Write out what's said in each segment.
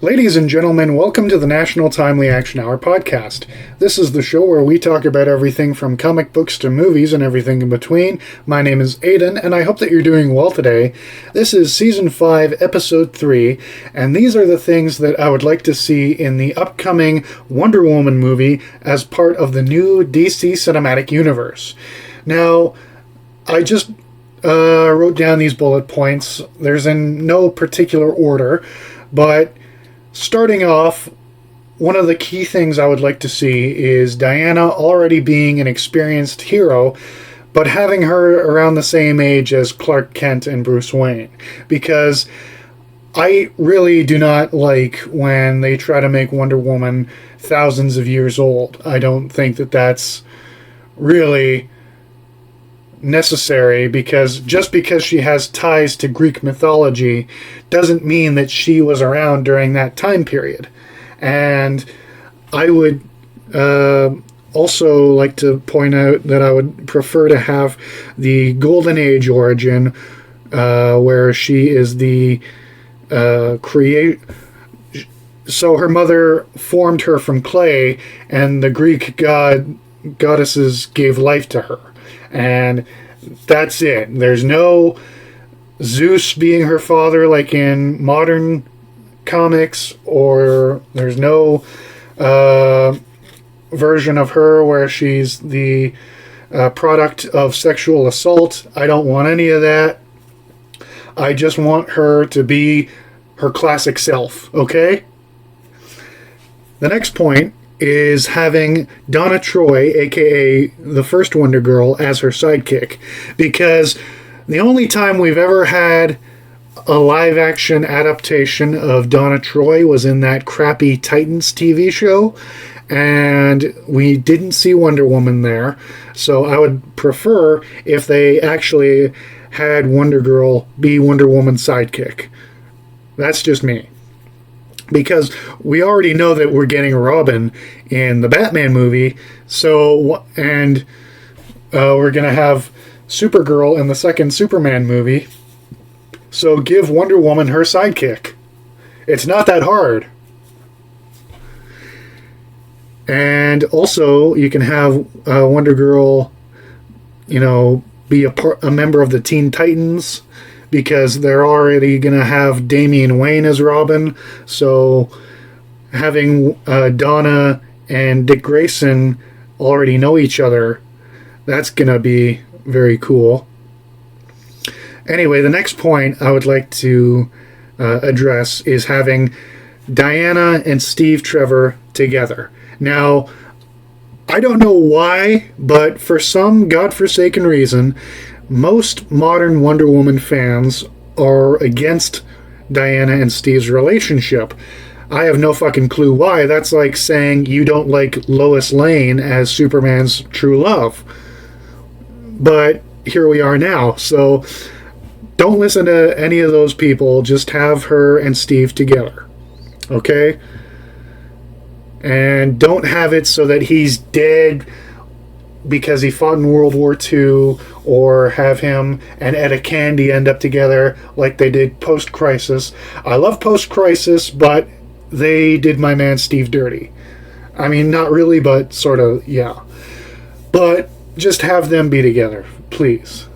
Ladies and gentlemen, welcome to the National Timely Action Hour podcast. This is the show where we talk about everything from comic books to movies and everything in between. My name is Aidan, and I hope that you're doing well today. This is Season 5, Episode 3, and these are the things that I would like to see in the upcoming Wonder Woman movie as part of the new DC Cinematic Universe. Now, I just wrote down these bullet points. There's in no particular order, but starting off, one of the key things I would like to see is Diana already being an experienced hero, but having her around the same age as Clark Kent and Bruce Wayne. Because I really do not like when they try to make Wonder Woman thousands of years old. I don't think that that's really necessary, because just because she has ties to Greek mythology doesn't mean that she was around during that time period. And I would also like to point out that I would prefer to have the Golden Age origin, where she is the so her mother formed her from clay, and the Greek goddesses gave life to her. And that's it. There's no Zeus being her father like in modern comics, or there's no version of her where she's the product of sexual assault. I don't want any of that. I just want her to be her classic self, okay? The next point is having Donna Troy, aka the first Wonder Girl, as her sidekick. Because the only time we've ever had a live-action adaptation of Donna Troy was in that crappy Titans TV show, and we didn't see Wonder Woman there. So I would prefer if they actually had Wonder Girl be Wonder Woman's sidekick. That's just me. Because we already know that we're getting Robin in the Batman movie, and we're going to have Supergirl in the second Superman movie, so give Wonder Woman her sidekick. It's not that hard. And also, you can have Wonder Girl, be a member of the Teen Titans, because they're already going to have Damian Wayne as Robin. So having Donna and Dick Grayson already know each other, that's going to be very cool. Anyway, the next point I would like to address is having Diana and Steve Trevor together. Now, I don't know why, but for some godforsaken reason, most modern Wonder Woman fans are against Diana and Steve's relationship. I have no fucking clue why. That's like saying you don't like Lois Lane as Superman's true love. But here we are now. So don't listen to any of those people. Just have her and Steve together. Okay? And don't have it so that he's dead because he fought in World War II, or have him and Etta Candy end up together like they did post-Crisis. I love post-Crisis, but they did my man Steve dirty. I mean, not really, but sort of, yeah. But just have them be together, please.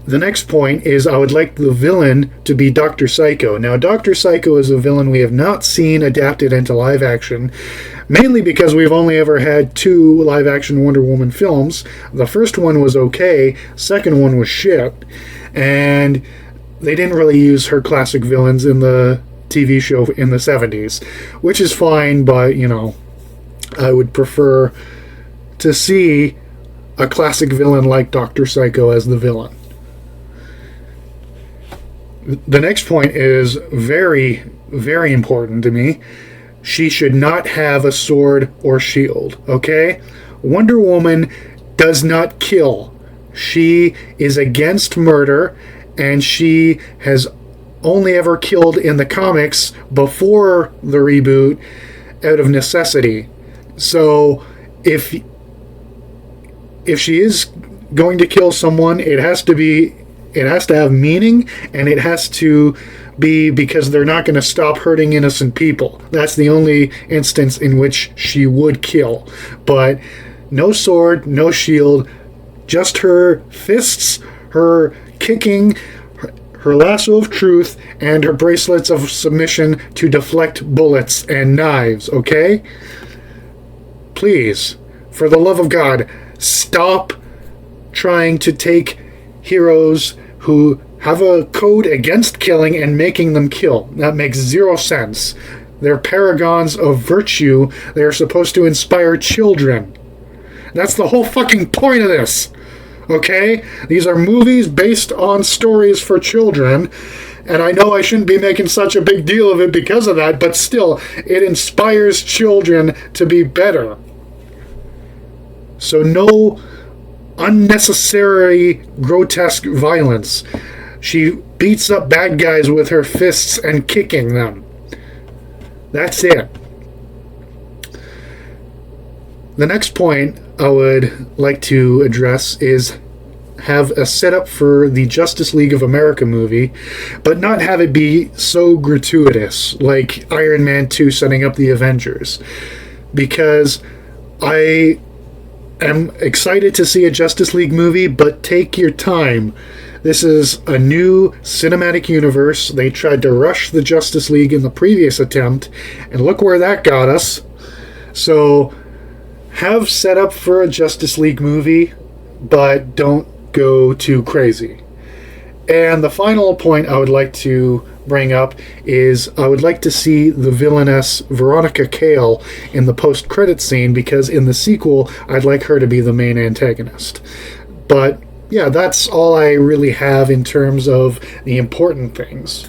The next point is I would like the villain to be Dr. Psycho. Now, Dr. Psycho is a villain we have not seen adapted into live action, mainly because we've only ever had 2 live-action Wonder Woman films. The first one was okay, second one was shit, and they didn't really use her classic villains in the TV show in the 70s, which is fine, but, I would prefer to see a classic villain like Dr. Psycho as the villain. The next point is very, very important to me. She should not have a sword or shield, okay? Wonder Woman does not kill. She is against murder, and she has only ever killed in the comics before the reboot out of necessity. So if she is going to kill someone, it has to have meaning, and it has to be because they're not going to stop hurting innocent people. That's the only instance in which she would kill. But no sword, no shield, just her fists, her kicking, her lasso of truth, and her bracelets of submission to deflect bullets and knives, okay? Please, for the love of God, stop trying to take heroes who have a code against killing and making them kill. That makes zero sense. They're paragons of virtue. They're supposed to inspire children. That's the whole fucking point of this. Okay? These are movies based on stories for children, and I know I shouldn't be making such a big deal of it because of that, but still, it inspires children to be better. So no unnecessary grotesque violence. She beats up bad guys with her fists and kicking them. That's it. The next point I would like to address is have a setup for the Justice League of America movie, but not have it be so gratuitous, like Iron Man 2 setting up the Avengers. Because I am excited to see a Justice League movie, but take your time. This is a new cinematic universe. They tried to rush the Justice League in the previous attempt, and look where that got us. So, have set up for a Justice League movie, but don't go too crazy. And the final point I would like to bring up is I would like to see the villainess Veronica Cale in the post-credit scene, because in the sequel, I'd like her to be the main antagonist. But yeah, that's all I really have in terms of the important things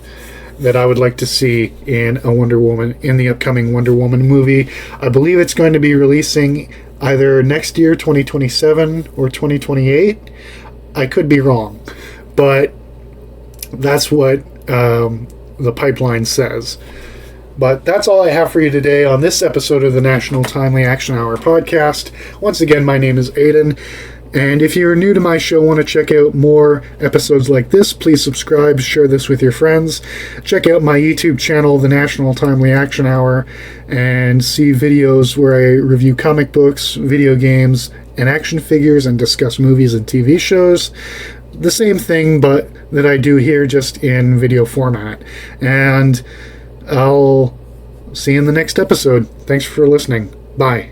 that I would like to see in the upcoming Wonder Woman movie. I believe it's going to be releasing either next year, 2027, or 2028. I could be wrong, but that's what the pipeline says. But that's all I have for you today on this episode of the National Timely Action Hour podcast. Once again, my name is Aiden. And if you're new to my show, want to check out more episodes like this, please subscribe, share this with your friends. Check out my YouTube channel, The National Timely Action Hour, and see videos where I review comic books, video games, and action figures, and discuss movies and TV shows. The same thing, but that I do here, just in video format. And I'll see you in the next episode. Thanks for listening. Bye.